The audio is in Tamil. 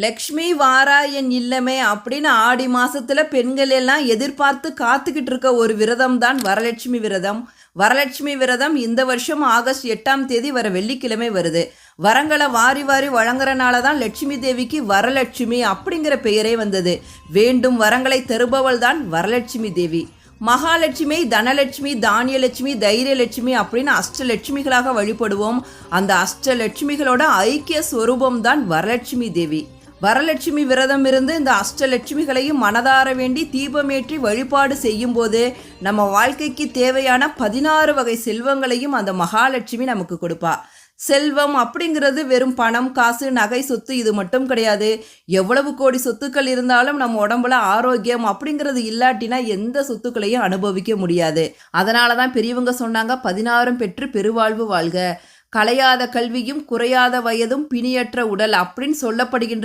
லக்ஷ்மி வாரா என் இல்லமே அப்படின்னு ஆடி மாசத்துல பெண்கள் எல்லாம் எதிர்பார்த்து காத்துக்கிட்டு இருக்க ஒரு விரதம் தான் வரலட்சுமி விரதம். வரலட்சுமி விரதம் இந்த வருஷம் ஆகஸ்ட் 8ஆம் தேதி வர வெள்ளிக்கிழமை வருது. வரங்களை வாரி வாரி வழங்குறனால தான் லட்சுமி தேவிக்கு வரலட்சுமி அப்படிங்கிற பெயரே வந்தது. வேண்டும் வரங்களை தருபவள் தான் வரலட்சுமி தேவி. மகாலட்சுமி, தனலட்சுமி, தானியலட்சுமி, தைரியலட்சுமி அப்படின்னு அஷ்டலட்சுமிகளாக வழிபடுவோம். அந்த அஷ்டலட்சுமிகளோட ஐக்கிய ஸ்வரூபம் தான் வரலட்சுமி தேவி. வரலட்சுமி விரதம் இருந்து இந்த அஷ்டலட்சுமிகளையும் மனதார வேண்டி தீபமேற்றி வழிபாடு செய்யும் போது நம்ம வாழ்க்கைக்கு தேவையான 16 வகை செல்வங்களையும் அந்த மகாலட்சுமி நமக்கு கொடுப்பா. செல்வம் அப்படிங்கிறது வெறும் பணம், காசு, நகை, சொத்து இது மட்டும் கிடையாது. எவ்வளவு கோடி சொத்துக்கள் இருந்தாலும் நம்ம உடம்புல ஆரோக்கியம் அப்படிங்கிறது இல்லாட்டினா எந்த சொத்துக்களையும் அனுபவிக்க முடியாது. அதனால தான் பெரியவங்க சொன்னாங்க, 16 பெற்று பெருவாழ்வு வாழ்க, கலையாத கல்வியும் குறையாத வயதும் பிணியற்ற உடல் அப்படின்னு சொல்லப்படுகின்ற